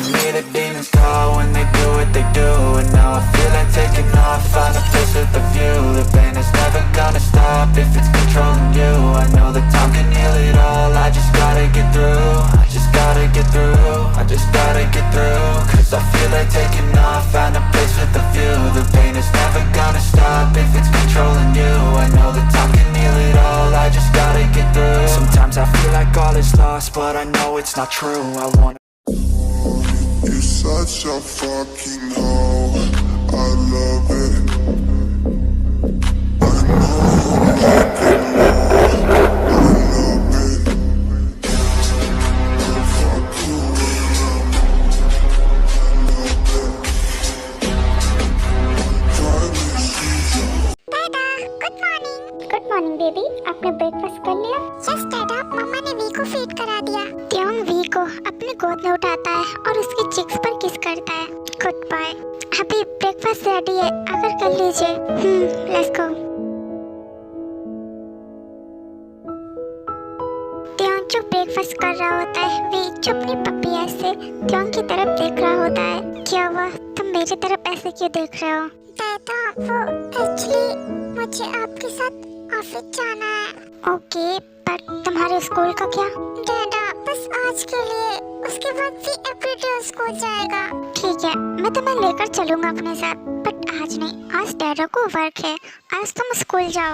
to me the demons call when they do what they do. And now I feel like taking off, find a place with a view. The pain is never gonna stop if it's controlling you. I know that time can heal it all, I just gotta get through. I just gotta get through, I just gotta get through. Cause I feel like taking off, find a place with a view. The pain is never gonna stop if it's controlling you. I know that time can heal it all, I just gotta get through. Sometimes I feel like all is lost, but I know it's not true. I wanna. You're such a fucking hoe, I love it. I know you like it more, I love it. I'll fuck you around, I love it. Finally she's दादा, good morning. Good morning baby, आपने breakfast कर लिया? Yes दादा, मम्मा ने we को feed करा दिया। त्योंग we को अपनी गोद में उठाता है और उसकी चिक्स पर किस करता है। Good bye. अभी ब्रेकफास्ट रेडी है, आकर कर लीजिए। Let's go. त्योंग जो ब्रेकफास्ट कर रहा होता है, वी जो अपनी पपी ऐसे त्योंग की तरफ देख रहा होता है। क्या हुआ, तुम मेरी तरफ ऐसे क्यों देख रहे हो? दादा, वो एक्चुअली मुझे आपके साथ ऑफिस जाना है। ओके, पर तुम्हारे स्कूल का क्या? दादा, बस आज के लिए, उसके बाद भी एवरीडे स्कूल जाएगा। ठीक है, मैं तुम्हें लेकर चलूंगा अपने साथ, बट आज नहीं, आज डैडा को वर्क है, आज तुम स्कूल जाओ।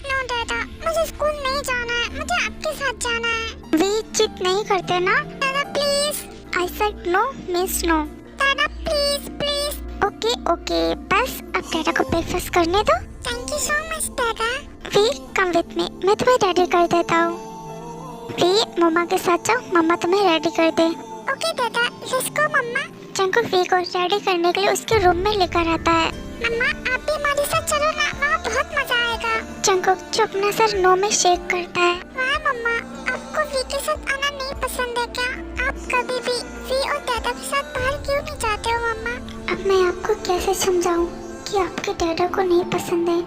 नो दादा, मुझे स्कूल नहीं जाना है, मुझे आपके साथ जाना है। वी जिद नहीं करते ना? दादा please. I said no means no. दादा प्लीज प्लीज। ओके ओके, बस अब डैडा को ब्रेकफास्ट करने दो। थैंक यू सो मच दादा। वी कम विथ मी, मैं तुम्हें रेडी कर देता हूँ। वी मम्मा के साथ जाओ, मम्मा तुम्हें रेडी कर दे। ओके दादा, let's go mama. Jungkook V को रेडी करने के लिए उसके रूम में लेकर आता है। मम्मा आप भी हमारे साथ चलो ना, वहाँ बहुत मजा आएगा। जंकुक जो अपना सर नो में शेक करता है। वाह मम्मा, आपको वी के साथ आना नहीं पसंद है क्या? आप कभी भी वी और दादा के साथ बाहर क्यों नहीं जाते हो मम्मा? अब मैं आपको कैसे समझाऊं कि आपके डैडा को नहीं पसंद है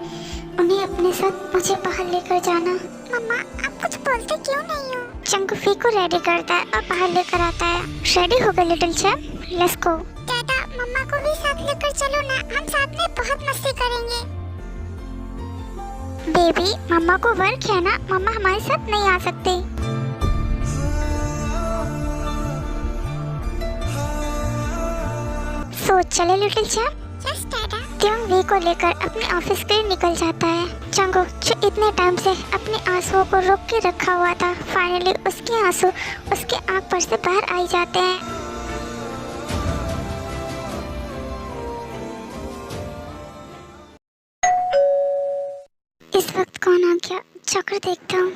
उन्हें अपने साथ मुझे बाहर लेकर जाना। मम्मा आप कुछ बोलते क्यों नहीं हो? जंकुक वी को रेडी करता है और बाहर लेकर आता है। रेडी हो गए लिटिल चैप, लेट्स गो। दादा मम्मा को भी साथ लेकर चलो ना, हम साथ में बहुत मस्ती करेंगे। बेबी मम्मा को वर्क है ना, मम्मा हमारे साथ नहीं आ सकती। सो चले लिटिल चैप। यस दादा। त्योंग वी को लेकर अपने ऑफिस के लिए निकल जाता है। जंकुक जो इतने टाइम से अपने आंसुओं को रोक के रखा हुआ था, फाइनली उसके आंसू उसके आंख पर से बाहर आ जाते हैं। इस वक्त कौन आ गया, जाकर देखता हूँ।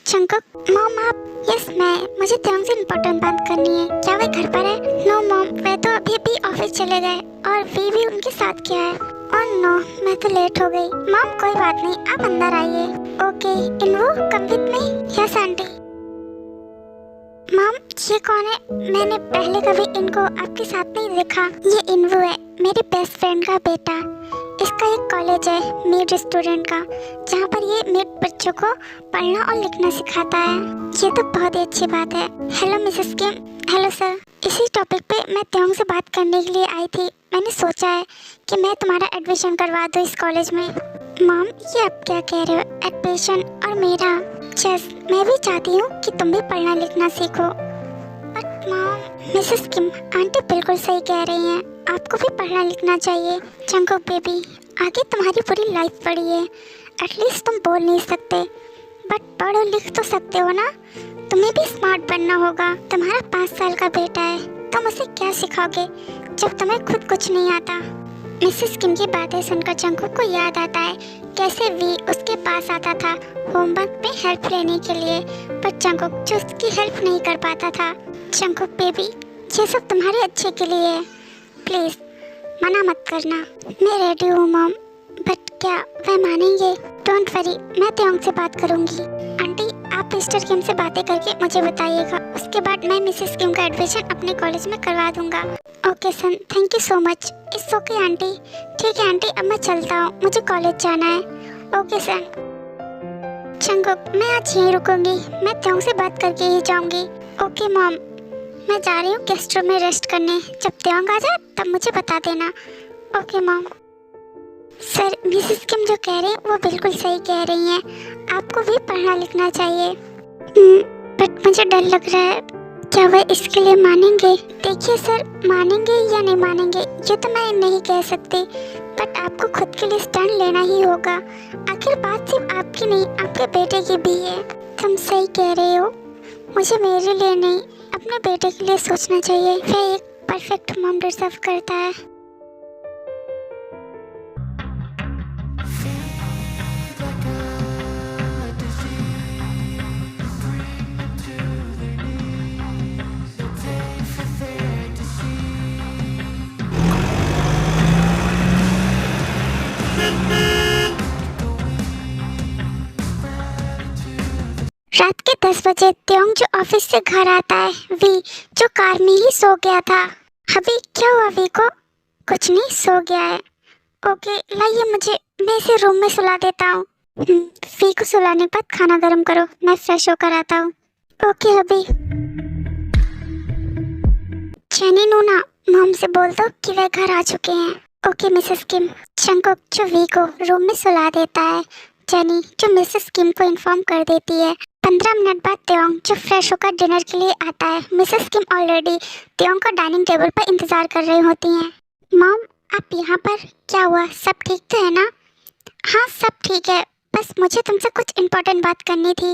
जंकुक मॉम आप। यस मैं, मुझे त्योंग से इम्पोर्टेंट बात करनी है। क्या वे घर पर है? नो मॉम, वे तो अभी अभी ऑफिस चले गए और वी भी उनके साथ गया है। ओह नो, मैं तो लेट हो गई। मॉम कोई बात नहीं, आप अंदर आइए। ओके इनवू come with me. Yes aunty. Mom ये कौन है? मैंने पहले कभी इनको आपके साथ नहीं देखा। ये इनवू है, मेरी बेस्ट फ्रेंड का बेटा। इसका एक कॉलेज है मीड स्टूडेंट का, जहाँ पर ये मीड बच्चों को पढ़ना और लिखना सिखाता है। ये तो बहुत ही अच्छी बात है। Hello Mrs Kim. Hello sir. इसी टॉपिक पे मैं त्योंग से बात करने के लिए आई थी। मैंने सोचा है कि मैं तुम्हारा एडमिशन करवा दूँ इस कॉलेज में। मॉम ये आप क्या कह रहे हो? एडमिशन और मेरा? जस मैं भी चाहती हूँ कि तुम भी पढ़ना लिखना सीखो। But mom. Mrs Kim aunty बिल्कुल सही कह रही हैं, आपको भी पढ़ना लिखना चाहिए। जंकुक बेबी आगे तुम्हारी पूरी लाइफ पड़ी है, एटलीस्ट तुम बोल नहीं सकते बट पढ़ और लिख तो सकते हो ना। तुम्हें भी स्मार्ट बनना होगा। तुम्हारा 5 साल का बेटा है, तुम उसे क्या सिखाओगे जब तुम्हें खुद कुछ नहीं आता? मिसेस किम की बातें सुनकर जंकुक को याद आता है कैसे वी उसके पास आता था होमवर्क में हेल्प लेने के लिए, पर जंकुक जो उसकी हेल्प नहीं कर पाता था। जंकुक बेबी ये सब तुम्हारे अच्छे के लिए है, प्लीज़ मना मत करना। मैं रेडी हूँ मॉम, बट क्या वह मानेंगे? डोंट वरी, मैं त्योंग से बात करूँगी। आंटी आप मिस्टर किम से बातें करके मुझे बताइएगा, उसके बाद मैं मिसेस किम का एडमिशन अपने कॉलेज में करवा दूंगा। Okay son, thank you so much. It's okay aunty. ठीक है आंटी, अब मैं चलता हूँ, मुझे कॉलेज जाना है। ओके सन। जंगकुक, मैं आज यहीं रुकूंगी, मैं त्योंग से बात करके ही जाऊंगी। ओके मॉम, मैं जा रही हूँ गेस्ट रूम में रेस्ट करने, जब त्योंग आ जाए तब मुझे बता देना। Okay mom. सर, मिसेस किम जो कह रहे हैं वो बिल्कुल सही कह रही हैं, आपको भी पढ़ना लिखना चाहिए। बट मुझे डर लग रहा है, क्या वह इसके लिए मानेंगे? देखिए सर, मानेंगे या नहीं मानेंगे ये तो मैं नहीं कह सकती, बट आपको खुद के लिए स्टैंड लेना ही होगा। आखिर बात सिर्फ आपकी नहीं, आपके बेटे की भी है। तुम सही कह रहे हो, मुझे मेरे लिए नहीं अपने बेटे के लिए सोचना चाहिए। वह एक परफेक्ट मॉम डिजर्व करता है। रात के 10 बजे त्योंग जो ऑफिस से घर आता है, वी जो कार में ही सो गया था। अभी क्या हुआ वी को? कुछ नहीं, सो गया है। ओके लाइए, मैं इसे रूम में सुला देता हूँ। वी को सुलाने के बाद खाना गर्म करो, मैं फ्रेश होकर आता हूँ। ओके अभी। जेनी नूना, मॉम से बोल दो कि वे घर आ चुके हैं। ओके मिसेस किम। जंगकुक जो वी को रूम में सुला देता है, जेनी जो मिसेस किम को इन्फॉर्म कर देती है। 15 मिनट बाद त्योंग जो फ्रेश होकर डिनर के लिए आता है। मिसेस किम ऑलरेडी त्योंग को डाइनिंग टेबल पर इंतजार कर रही होती हैं। मॉम, आप यहाँ पर? क्या हुआ, सब ठीक तो है ना? हाँ सब ठीक है, बस मुझे तुमसे कुछ इम्पोर्टेंट बात करनी थी।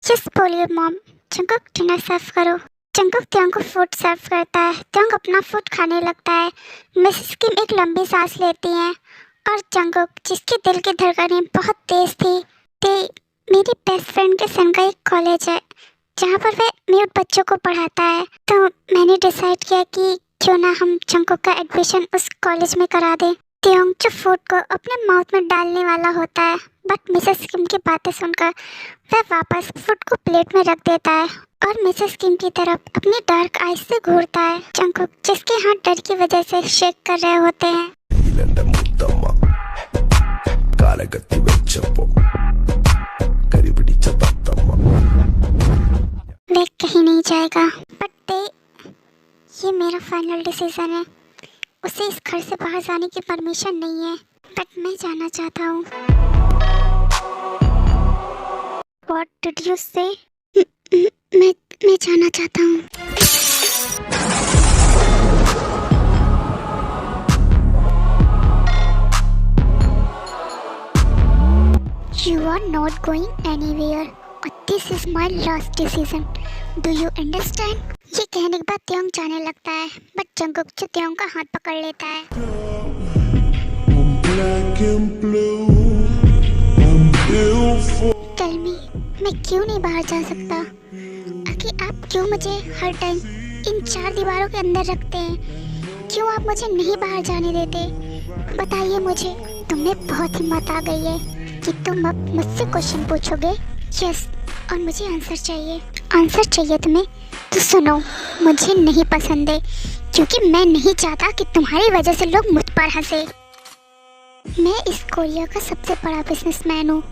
यस बोलिए मॉम। जंगकुक डिनर सर्व करो। जंगकुक त्योंग को फूड सर्व करता है। त्योंग अपना फूड खाने लगता है। मिसेस किम एक लंबी सांस लेती हैं और जंगकुक जिसके दिल की धड़कनें बहुत तेज थी, मेरी बेस्ट फ्रेंड के सन का एक कॉलेज है जहाँ पर वह म्यूट बच्चों को पढ़ाता है, तो मैंने डिसाइड किया कि क्यों ना हम जंगकुक का एडमिशन उस कॉलेज में करा दें। त्योंग जो फूड को अपने माउथ में डालने वाला होता है, बट मिसेस किम की बातें सुनकर वह वापस फूड को प्लेट में रख देता है और मिसेस किम की तरफ अपनी डार्क आईज से घूरता है। जंगकुक जिसके हाथ डर की वजह से शेक कर रहे होते हैं। वे कहीं नहीं जाएगा, बट ये मेरा फाइनल डिसीजन है। उसे इस घर से बाहर जाने की परमिशन नहीं है, बट मैं जाना चाहता हूँ। What did you say? मैं जाना चाहता हूँ। You are not going anywhere. This is my last decision. Do you understand? ये कहने के बाद त्योंग जाने लगता है, बट जंगकुक जो त्योंग का हाथ पकड़ लेता है। Tell me, मैं क्यों नहीं बाहर जा सकता? आखिर आप क्यों मुझे हर टाइम इन 4 दीवारों के अंदर रखते हैं? क्यों आप मुझे नहीं बाहर जाने देते? बताइए मुझे। तुम्हें बहुत हिम्मत आ गई है कि तुम अब मुझसे क्वेश्चन पूछोगे। यस, और मुझे आंसर चाहिए। आंसर चाहिए तुम्हें? तो सुनो, मुझे नहीं पसंद है, क्योंकि मैं नहीं चाहता कि तुम्हारी वजह से लोग मुझ पर हंसे। मैं इस कोरिया का सबसे बड़ा बिजनेसमैन हूँ।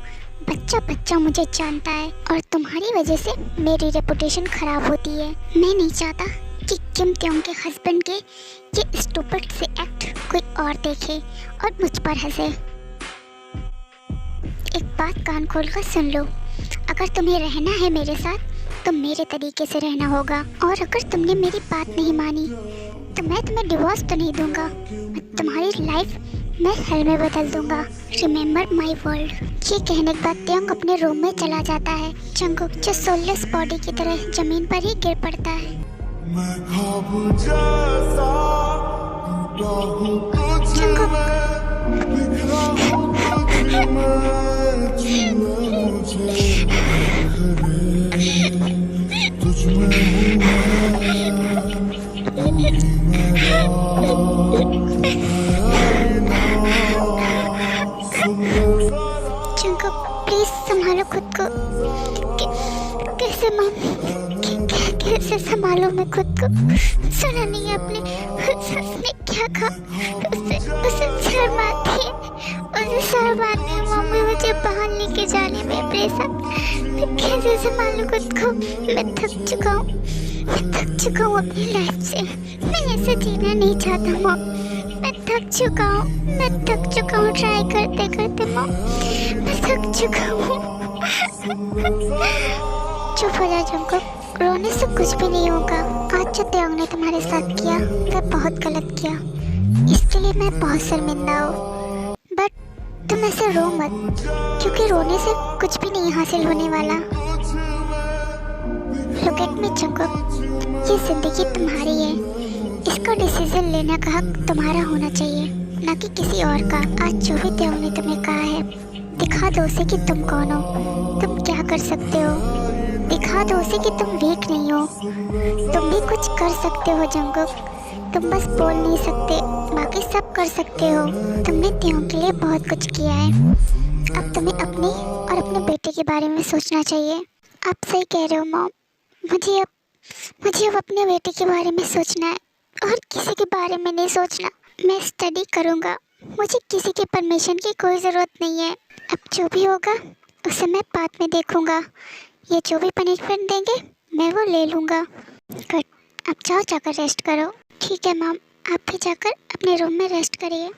बच्चा बच्चा मुझे जानता है और तुम्हारी वजह से मेरी रेपुटेशन खराब होती है। मैं नहीं चाहता कि किम त्योंग के हस्बैंड के ये स्टूपिड से एक्ट कोई और देखे और मुझ पर हंसे। एक बात कान खोल कर सुन लो, अगर तुम्हें रहना है मेरे साथ तो मेरे तरीके से रहना होगा, और अगर तुमने मेरी बात नहीं मानी तो मैं तुम्हें डिवोर्स तो नहीं दूंगा, तुम्हारी लाइफ मैं हेल में बदल दूंगा। Remember my world. ये कहने के बाद त्योंग अपने रूम में चला जाता है। जंगकुक जो सोललेस बॉडी की तरह जमीन पर ही गिर पड़ता है। जंगकुक प्लीज संभालो खुद को। कैसे मॉम? कैसे संभालूं मैं खुद को। सुना नहीं आपने उसने क्या कहा? उसे शर्म आती है, उसे शर्म आती है मम्मी मुझे बाहर लेके जाने में। प्रेसा मैं कैसे संभालूं खुद को? मैं थक चुका हूँ अपनी लाइफ से। मैं ऐसे जीना नहीं चाहता मॉम। मैं थक चुका हूँ ट्राई करते करते मॉम। मैं थक चुका हूँ। चुप हो जा जंकुक, रोने से कुछ भी नहीं होगा। आज जो त्योंग ने तुम्हारे साथ किया वह बहुत गलत किया, इसके लिए मैं बहुत शर्मिंदा हूँ। बट तुम ऐसे रो मत, क्योंकि रोने से कुछ भी नहीं हासिल होने वाला। Look at me जंकुक, ये जिंदगी तुम्हारी है, इसको डिसीजन लेने का हक तुम्हारा होना चाहिए, ना कि किसी और का। आज जो भी त्योंग ने तुम्हें कहा है, दिखा दो उसे कि तुम कौन हो, तुम क्या कर सकते हो। दिखा दो उसे कि तुम वीक नहीं हो, तुम भी कुछ कर सकते हो जंकुक। तुम बस बोल नहीं सकते, बाकी सब कर सकते हो। तुमने त्योंग के लिए बहुत कुछ किया है, अब तुम्हें अपने और अपने बेटे के बारे में सोचना चाहिए। आप सही कह रहे हो मॉम, मुझे अब अपने बेटे के बारे में सोचना है और किसी के बारे में नहीं सोचना। मैं स्टडी करूँगा, मुझे किसी के परमिशन की कोई ज़रूरत नहीं है। अब जो भी होगा उसे मैं बाद में देखूँगा। ये जो भी पनिशमेंट देंगे मैं वो ले लूँगा। गुड, अब जाओ जाकर रेस्ट करो। ठीक है मॉम, आप भी जाकर अपने रूम में रेस्ट करिए।